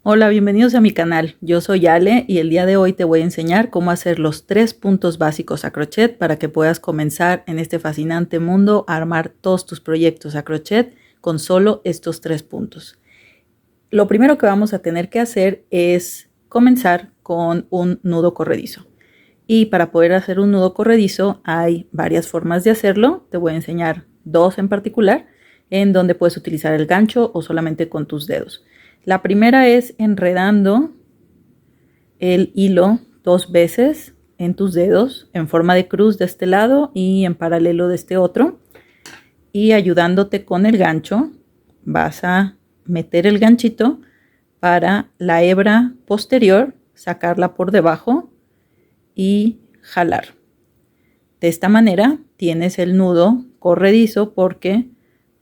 Hola, bienvenidos a mi canal. Yo soy Ale y el día de hoy te voy a enseñar cómo hacer los 3 puntos básicos a crochet para que puedas comenzar en este fascinante mundo a armar todos tus proyectos a crochet con solo estos 3 puntos. Lo primero que vamos a tener que hacer es comenzar con un nudo corredizo. Y para poder hacer un nudo corredizo hay varias formas de hacerlo. Te voy a enseñar dos en particular, en donde puedes utilizar el gancho o solamente con tus dedos. La primera es enredando el hilo 2 veces en tus dedos en forma de cruz de este lado y en paralelo de este otro. Y ayudándote con el gancho, vas a meter el ganchito para la hebra posterior, sacarla por debajo y jalar. De esta manera tienes el nudo corredizo porque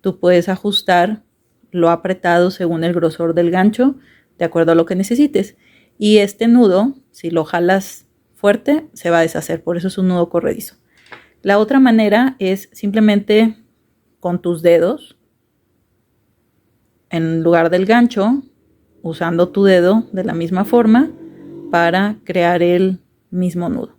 tú puedes ajustar lo apretado según el grosor del gancho, de acuerdo a lo que necesites. Y este nudo, si lo jalas fuerte, se va a deshacer, por eso es un nudo corredizo. La otra manera es simplemente con tus dedos, en lugar del gancho, usando tu dedo de la misma forma para crear el mismo nudo.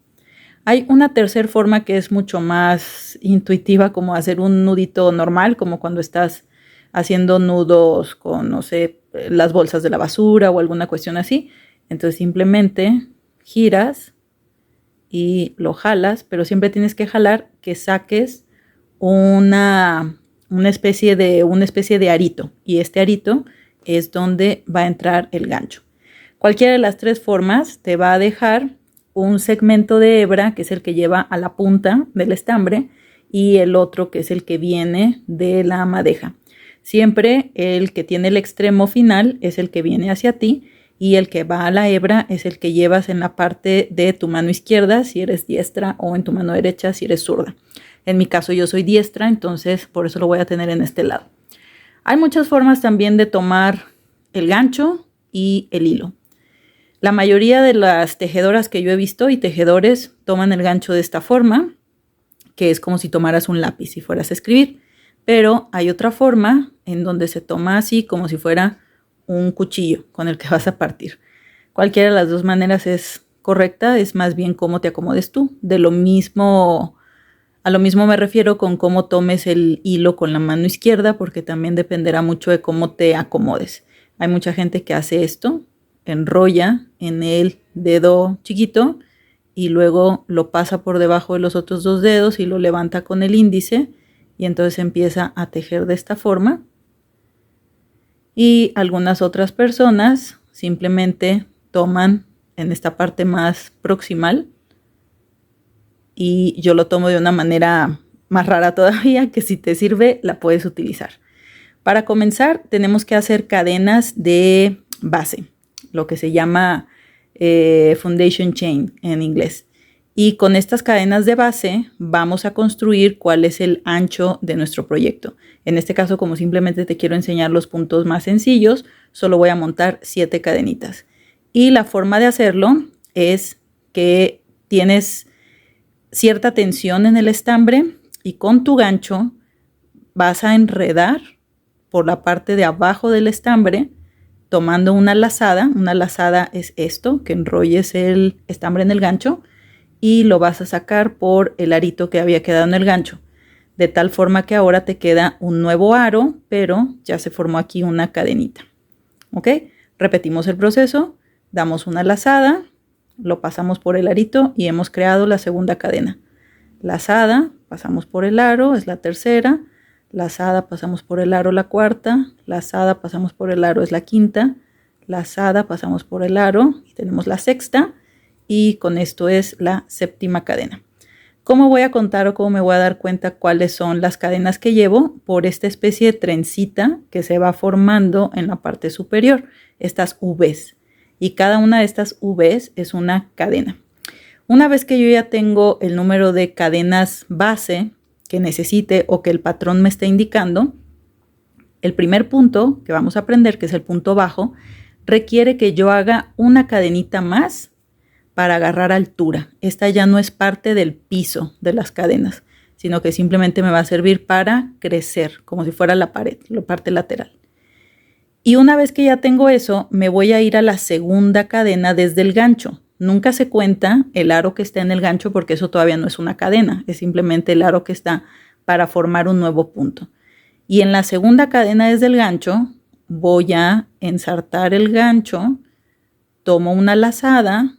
Hay una tercera forma que es mucho más intuitiva, como hacer un nudito normal, como cuando estás haciendo nudos con, no sé, las bolsas de la basura o alguna cuestión así. Entonces simplemente giras y lo jalas, pero siempre tienes que jalar que saques una especie de arito, y este arito es donde va a entrar el gancho. Cualquiera de las tres formas te va a dejar un segmento de hebra que es el que lleva a la punta del estambre y el otro que es el que viene de la madeja. Siempre el que tiene el extremo final es el que viene hacia ti y el que va a la hebra es el que llevas en la parte de tu mano izquierda si eres diestra o en tu mano derecha si eres zurda. En mi caso yo soy diestra, entonces por eso lo voy a tener en este lado. Hay muchas formas también de tomar el gancho y el hilo. La mayoría de las tejedoras que yo he visto y tejedores toman el gancho de esta forma, que es como si tomaras un lápiz y fueras a escribir. Pero hay otra forma en donde se toma así como si fuera un cuchillo con el que vas a partir. Cualquiera de las dos maneras es correcta, es más bien cómo te acomodes tú. A lo mismo me refiero con cómo tomes el hilo con la mano izquierda, porque también dependerá mucho de cómo te acomodes. Hay mucha gente que hace esto, enrolla en el dedo chiquito y luego lo pasa por debajo de los otros dos dedos y lo levanta con el índice y entonces empieza a tejer de esta forma. Y algunas otras personas simplemente toman en esta parte más proximal, y yo lo tomo de una manera más rara todavía, que si te sirve la puedes utilizar. Para comenzar tenemos que hacer cadenas de base, lo que se llama foundation chain en inglés. Y con estas cadenas de base vamos a construir cuál es el ancho de nuestro proyecto. En este caso, como simplemente te quiero enseñar los puntos más sencillos, solo voy a montar 7 cadenitas. Y la forma de hacerlo es que tienes cierta tensión en el estambre y con tu gancho vas a enredar por la parte de abajo del estambre tomando una lazada. Una lazada es esto, que enrolles el estambre en el gancho y lo vas a sacar por el arito que había quedado en el gancho, de tal forma que ahora te queda un nuevo aro, pero ya se formó aquí una cadenita. ¿Ok? Repetimos el proceso, damos una lazada, lo pasamos por el arito y hemos creado la segunda cadena. Lazada, pasamos por el aro, es la tercera. Lazada, pasamos por el aro, la cuarta. Lazada, pasamos por el aro, es la quinta. Lazada, pasamos por el aro y tenemos la sexta. Y con esto es la séptima cadena. ¿Cómo voy a contar o cómo me voy a dar cuenta cuáles son las cadenas que llevo? Por esta especie de trencita que se va formando en la parte superior, estas V's. Y cada una de estas V's es una cadena. Una vez que yo ya tengo el número de cadenas base que necesite o que el patrón me está indicando, el primer punto que vamos a aprender, que es el punto bajo, requiere que yo haga una cadenita más para agarrar altura. Esta ya no es parte del piso de las cadenas, sino que simplemente me va a servir para crecer, como si fuera la pared, la parte lateral. Y una vez que ya tengo eso, me voy a ir a la segunda cadena desde el gancho. Nunca se cuenta el aro que está en el gancho porque eso todavía no es una cadena, es simplemente el aro que está para formar un nuevo punto. Y en la segunda cadena desde el gancho voy a ensartar el gancho, tomo una lazada,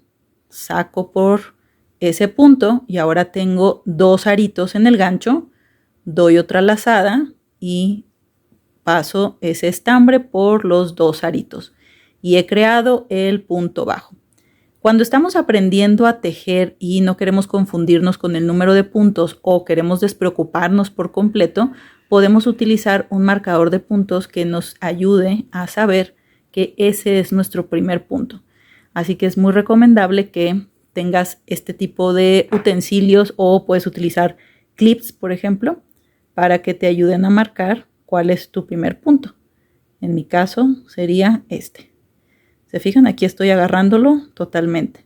saco por ese punto y ahora tengo 2 aritos en el gancho, doy otra lazada y paso ese estambre por los 2 aritos y he creado el punto bajo. Cuando estamos aprendiendo a tejer y no queremos confundirnos con el número de puntos o queremos despreocuparnos por completo, podemos utilizar un marcador de puntos que nos ayude a saber que ese es nuestro primer punto. Así que es muy recomendable que tengas este tipo de utensilios o puedes utilizar clips, por ejemplo, para que te ayuden a marcar cuál es tu primer punto. En mi caso sería este. ¿Se fijan? Aquí estoy agarrándolo totalmente.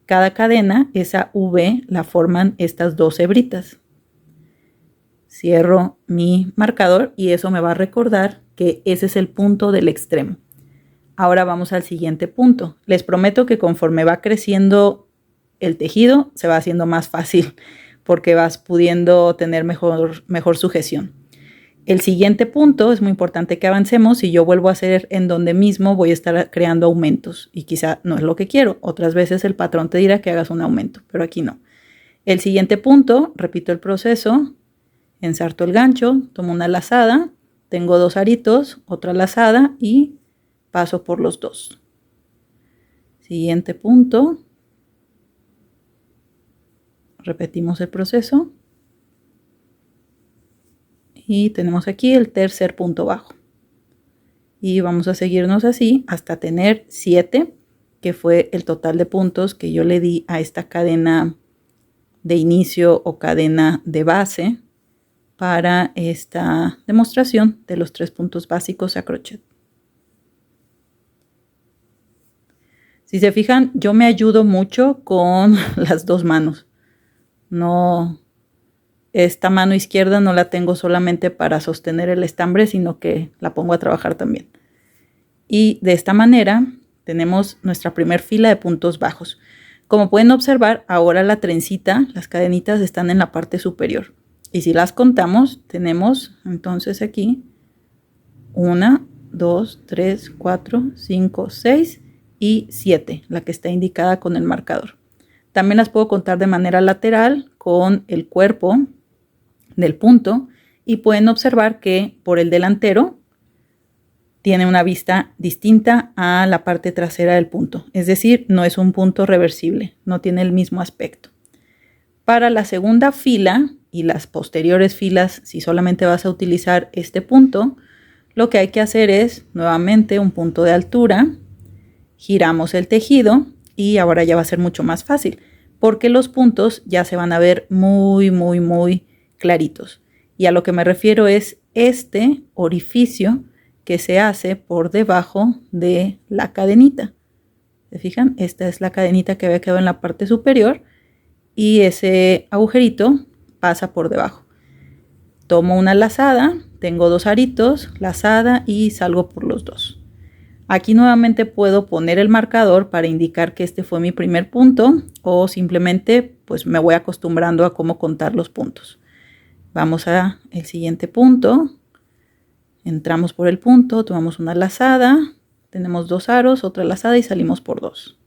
Cada cadena, esa V, la forman estas 2 hebritas. Cierro mi marcador y eso me va a recordar que ese es el punto del extremo. Ahora vamos al siguiente punto. Les prometo que conforme va creciendo el tejido, se va haciendo más fácil porque vas pudiendo tener mejor sujeción. El siguiente punto es muy importante que avancemos. Si yo vuelvo a hacer en donde mismo, voy a estar creando aumentos y quizá no es lo que quiero. Otras veces el patrón te dirá que hagas un aumento, pero aquí no. El siguiente punto, repito el proceso, ensarto el gancho, tomo una lazada, tengo 2 aritos, otra lazada y paso por los 2. Siguiente punto, repetimos el proceso. Y tenemos aquí el tercer punto bajo. Y vamos a seguirnos así hasta tener 7, que fue el total de puntos que yo le di a esta cadena de inicio o cadena de base para esta demostración de los 3 puntos básicos a crochet. Si se fijan, yo me ayudo mucho con las 2 manos. Esta mano izquierda no la tengo solamente para sostener el estambre, sino que la pongo a trabajar también. Y de esta manera tenemos nuestra primera fila de puntos bajos. Como pueden observar, ahora la trencita, las cadenitas están en la parte superior. Y si las contamos, tenemos entonces aquí 1, 2, 3, 4, 5, 6 y 7, la que está indicada con el marcador. También las puedo contar de manera lateral con el cuerpo del punto y pueden observar que por el delantero tiene una vista distinta a la parte trasera del punto, es decir, no es un punto reversible, no tiene el mismo aspecto. Para la segunda fila y las posteriores filas, si solamente vas a utilizar este punto, lo que hay que hacer es nuevamente un punto de altura, giramos el tejido y ahora ya va a ser mucho más fácil porque los puntos ya se van a ver muy claritos. Y a lo que me refiero es este orificio que se hace por debajo de la cadenita. ¿Se fijan? Esta es la cadenita que había quedado en la parte superior y ese agujerito pasa por debajo. Tomo una lazada, tengo 2 aritos, lazada y salgo por los 2. Aquí nuevamente puedo poner el marcador para indicar que este fue mi primer punto o simplemente pues me voy acostumbrando a cómo contar los puntos. Vamos a el siguiente punto, entramos por el punto, tomamos una lazada, tenemos 2 aros, otra lazada y salimos por 2.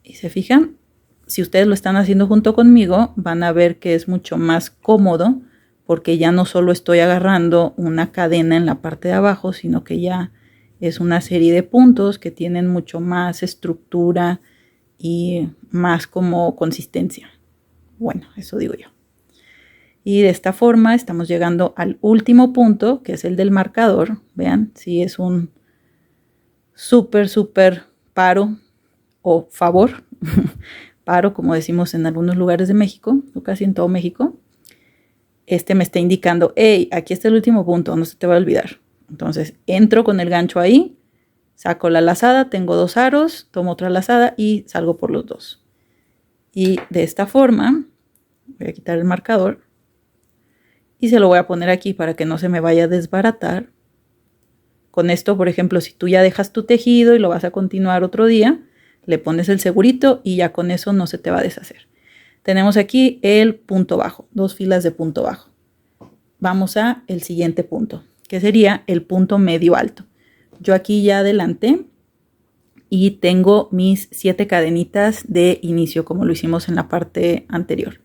Y se fijan, si ustedes lo están haciendo junto conmigo, van a ver que es mucho más cómodo porque ya no solo estoy agarrando una cadena en la parte de abajo, sino que ya es una serie de puntos que tienen mucho más estructura y más como consistencia. Bueno, eso digo yo. Y de esta forma estamos llegando al último punto, que es el del marcador. Vean, si es un súper paro o favor, paro como decimos en algunos lugares de México, o casi en todo México. Este me está indicando, hey, aquí está el último punto, no se te va a olvidar. Entonces entro con el gancho ahí, saco la lazada, tengo 2 aros, tomo otra lazada y salgo por los 2. Y de esta forma, voy a quitar el marcador y se lo voy a poner aquí para que no se me vaya a desbaratar. Con esto, por ejemplo, si tú ya dejas tu tejido y lo vas a continuar otro día, le pones el segurito y ya con eso no se te va a deshacer. Tenemos aquí el punto bajo, 2 filas de punto bajo. Vamos a el siguiente punto, que sería el punto medio alto. Yo aquí ya adelanté y tengo mis 7 cadenitas de inicio, como lo hicimos en la parte anterior.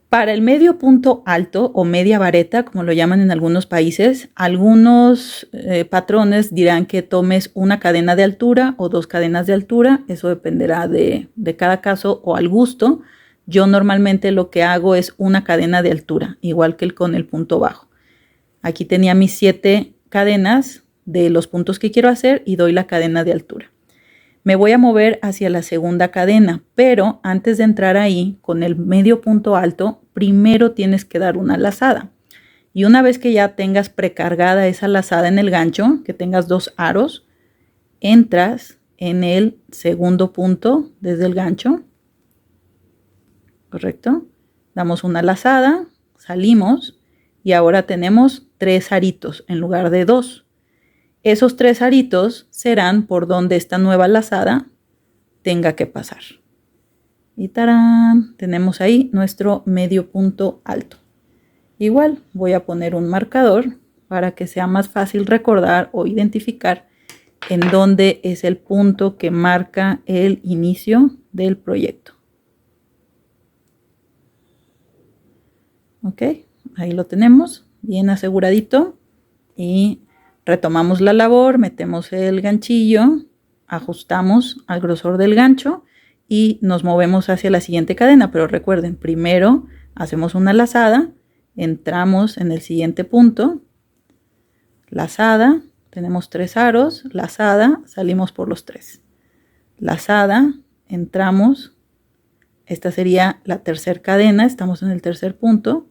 Para el medio punto alto o media vareta, como lo llaman en algunos países, algunos patrones dirán que tomes una cadena de altura o 2 cadenas de altura. Eso dependerá de cada caso o al gusto. Yo normalmente lo que hago es una cadena de altura, igual que con el punto bajo. Aquí tenía mis 7 cadenas de los puntos que quiero hacer y doy la cadena de altura. Me voy a mover hacia la segunda cadena, pero antes de entrar ahí, con el medio punto alto, primero tienes que dar una lazada. Y una vez que ya tengas precargada esa lazada en el gancho, que tengas 2 aros, entras en el segundo punto desde el gancho. ¿Correcto? Damos una lazada, salimos y ahora tenemos 3 aritos en lugar de 2. Esos 3 aritos serán por donde esta nueva lazada tenga que pasar. Y ¡tarán! Tenemos ahí nuestro medio punto alto. Igual voy a poner un marcador para que sea más fácil recordar o identificar en dónde es el punto que marca el inicio del proyecto. Ok, ahí lo tenemos, bien aseguradito y retomamos la labor, metemos el ganchillo, ajustamos al grosor del gancho y nos movemos hacia la siguiente cadena. Pero recuerden, primero hacemos una lazada, entramos en el siguiente punto, lazada, tenemos 3 aros, lazada, salimos por los 3. Lazada, entramos, esta sería la tercera cadena, estamos en el tercer punto,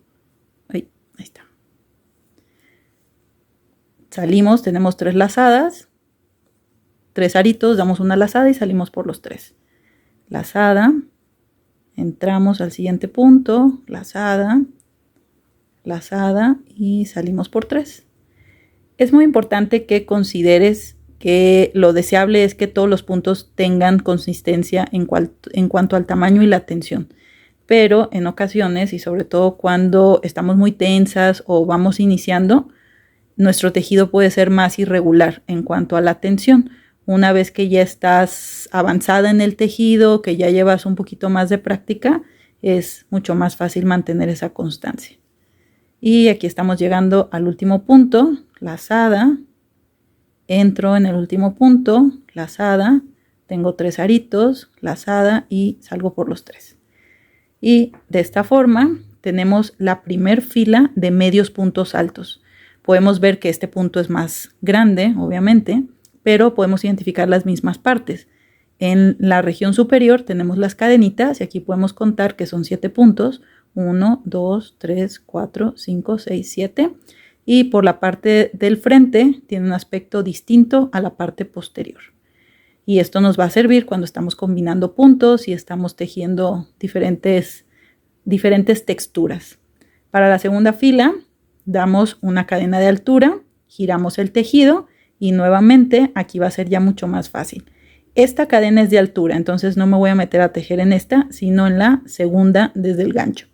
ahí está. Salimos, tenemos 3 lazadas, 3 aritos, damos una lazada y salimos por los 3. Lazada, entramos al siguiente punto, lazada, lazada y salimos por 3. Es muy importante que consideres que lo deseable es que todos los puntos tengan consistencia en cuanto al tamaño y la tensión. Pero en ocasiones, y sobre todo cuando estamos muy tensas o vamos iniciando, nuestro tejido puede ser más irregular en cuanto a la tensión. Una vez que ya estás avanzada en el tejido, que ya llevas un poquito más de práctica, es mucho más fácil mantener esa constancia. Y aquí estamos llegando al último punto, lazada, entro en el último punto, lazada, tengo 3 aritos, lazada y salgo por los 3. Y de esta forma tenemos la primer fila de medios puntos altos. Podemos ver que este punto es más grande, obviamente, pero podemos identificar las mismas partes. En la región superior tenemos las cadenitas y aquí podemos contar que son 7 puntos. 1, 2, 3, 4, 5, 6, 7. Y por la parte del frente tiene un aspecto distinto a la parte posterior. Y esto nos va a servir cuando estamos combinando puntos y estamos tejiendo diferentes texturas. Para la segunda fila damos una cadena de altura, giramos el tejido y nuevamente aquí va a ser ya mucho más fácil. Esta cadena es de altura, entonces no me voy a meter a tejer en esta, sino en la segunda desde el gancho.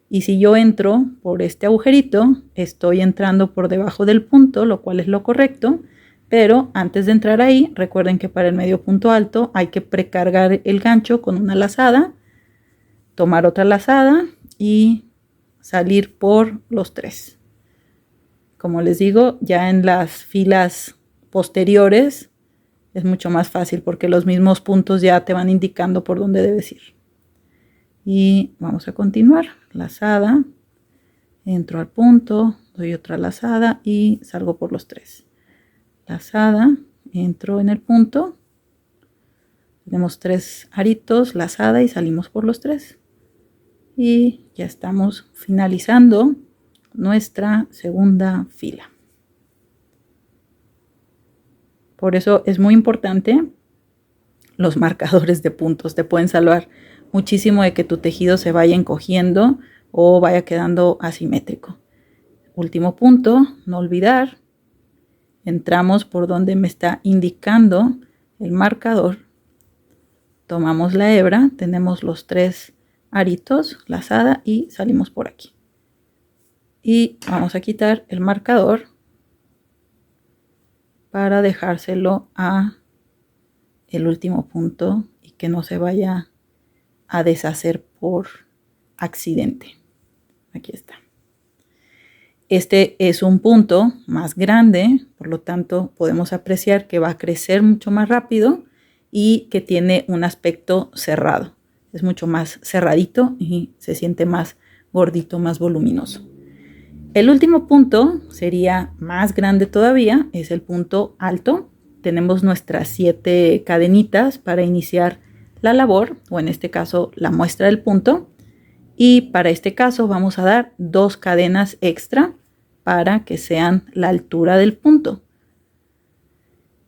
Y si yo entro por este agujerito, estoy entrando por debajo del punto, lo cual es lo correcto. Pero antes de entrar ahí, recuerden que para el medio punto alto hay que precargar el gancho con una lazada, tomar otra lazada y salir por los 3. Como les digo, ya en las filas posteriores es mucho más fácil porque los mismos puntos ya te van indicando por dónde debes ir. Y vamos a continuar, lazada, entro al punto, doy otra lazada y salgo por los 3. Lazada, entro en el punto, tenemos 3 aritos, lazada y salimos por los 3. Y ya estamos finalizando nuestra segunda fila. Por eso es muy importante los marcadores de puntos, te pueden salvar muchísimo de que tu tejido se vaya encogiendo o vaya quedando asimétrico. Último punto, no olvidar, entramos por donde me está indicando el marcador, tomamos la hebra, tenemos los 3 aritos, lazada y salimos por aquí. Y vamos a quitar el marcador para dejárselo a el último punto y que no se vaya a deshacer por accidente. Aquí está. Este es un punto más grande, por lo tanto podemos apreciar que va a crecer mucho más rápido y que tiene un aspecto cerrado. Es mucho más cerradito y se siente más gordito, más voluminoso. El último punto sería más grande todavía, es el punto alto. Tenemos nuestras 7 cadenitas para iniciar la labor, o en este caso la muestra del punto. Y para este caso vamos a dar 2 cadenas extra para que sean la altura del punto.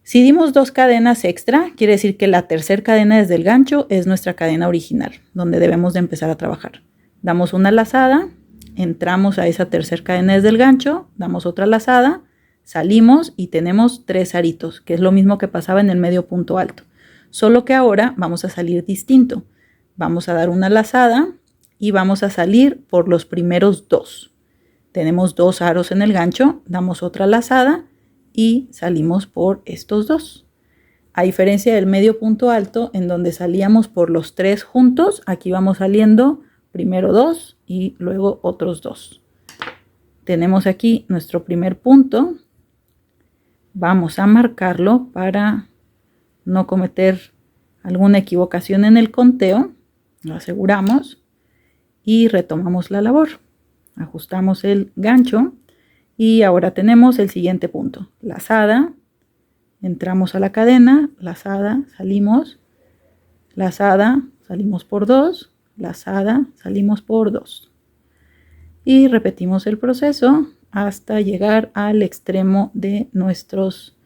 Si dimos 2 cadenas extra, quiere decir que la tercera cadena desde el gancho es nuestra cadena original, donde debemos de empezar a trabajar. Damos una lazada, entramos a esa tercera cadena desde el gancho, damos otra lazada, salimos y tenemos 3 aritos, que es lo mismo que pasaba en el medio punto alto. Solo que ahora vamos a salir distinto. Vamos a dar una lazada y vamos a salir por los primeros 2. Tenemos 2 aros en el gancho, damos otra lazada y salimos por estos 2. A diferencia del medio punto alto, en donde salíamos por los 3 juntos, aquí vamos saliendo primero 2 y luego otros 2. Tenemos aquí nuestro primer punto. Vamos a marcarlo para no cometer alguna equivocación en el conteo. Lo aseguramos y retomamos la labor. Ajustamos el gancho y ahora tenemos el siguiente punto. Lazada, entramos a la cadena, lazada, salimos, lazada, salimos por 2, lazada, salimos por 2. Y repetimos el proceso hasta llegar al extremo de nuestros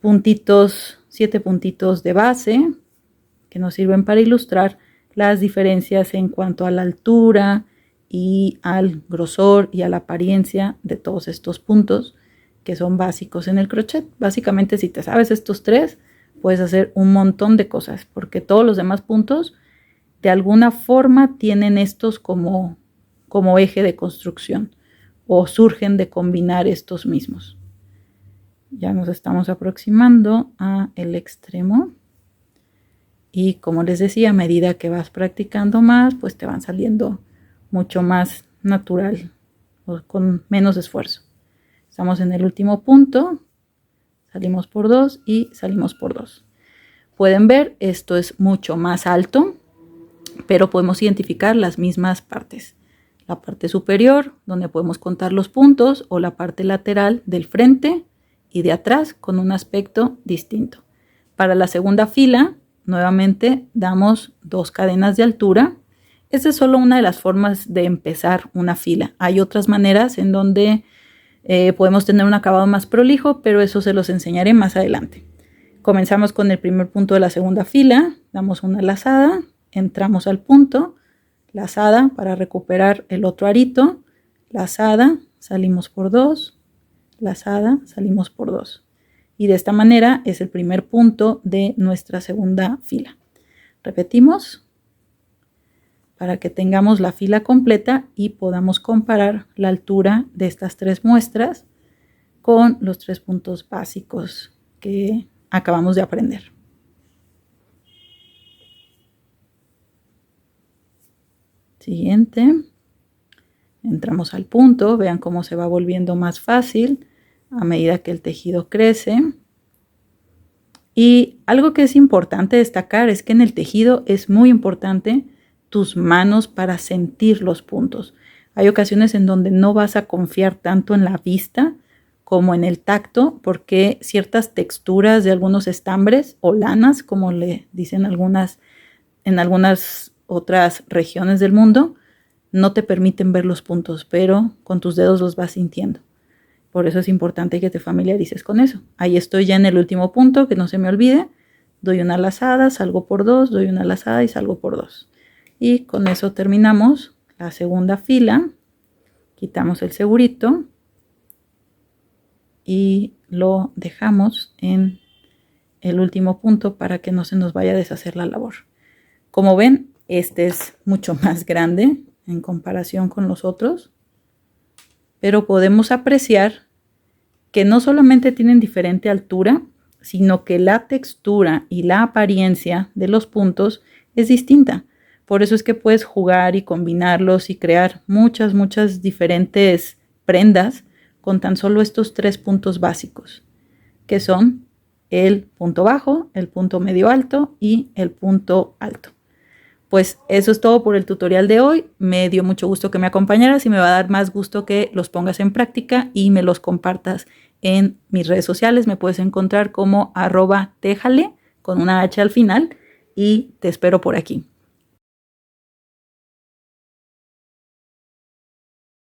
puntitos, 7 puntitos de base que nos sirven para ilustrar las diferencias en cuanto a la altura y al grosor y a la apariencia de todos estos puntos que son básicos en el crochet. Básicamente, si te sabes estos 3, puedes hacer un montón de cosas, porque todos los demás puntos de alguna forma tienen estos como eje de construcción o surgen de combinar estos mismos. Ya nos estamos aproximando a el extremo y, como les decía, a medida que vas practicando más, pues te van saliendo mucho más natural o con menos esfuerzo. Estamos en el último punto, salimos por 2 y salimos por 2. Pueden ver, esto es mucho más alto, pero podemos identificar las mismas partes. La parte superior, donde podemos contar los puntos, o la parte lateral del frente y de atrás con un aspecto distinto. Para la segunda fila, nuevamente damos 2 cadenas de altura. Esta es solo una de las formas de empezar una fila. Hay otras maneras en donde podemos tener un acabado más prolijo, pero eso se los enseñaré más adelante. Comenzamos con el primer punto de la segunda fila, damos una lazada, entramos al punto, lazada para recuperar el otro arito, lazada, salimos por 2, lazada, salimos por 2. Y de esta manera es el primer punto de nuestra segunda fila. Repetimos para que tengamos la fila completa y podamos comparar la altura de estas 3 muestras con los 3 puntos básicos que acabamos de aprender. Siguiente, entramos al punto, vean cómo se va volviendo más fácil a medida que el tejido crece. Y algo que es importante destacar es que en el tejido es muy importante tus manos para sentir los puntos. Hay ocasiones en donde no vas a confiar tanto en la vista como en el tacto, porque ciertas texturas de algunos estambres o lanas, como le dicen en algunas otras regiones del mundo, no te permiten ver los puntos, pero con tus dedos los vas sintiendo. Por eso es importante que te familiarices con eso. Ahí estoy ya en el último punto, que no se me olvide. Doy una lazada, salgo por 2, doy una lazada y salgo por 2. Y con eso terminamos la segunda fila. Quitamos el segurito. y lo dejamos en el último punto para que no se nos vaya a deshacer la labor. Como ven, este es mucho más grande en comparación con los otros, pero podemos apreciar que no solamente tienen diferente altura, sino que la textura y la apariencia de los puntos es distinta. Por eso es que puedes jugar y combinarlos y crear muchas diferentes prendas con tan solo estos 3 puntos básicos, que son el punto bajo, el punto medio alto y el punto alto. Pues eso es todo por el tutorial de hoy. Me dio mucho gusto que me acompañaras y me va a dar más gusto que los pongas en práctica y me los compartas en mis redes sociales. Me puedes encontrar como @tejale con una H al final y te espero por aquí.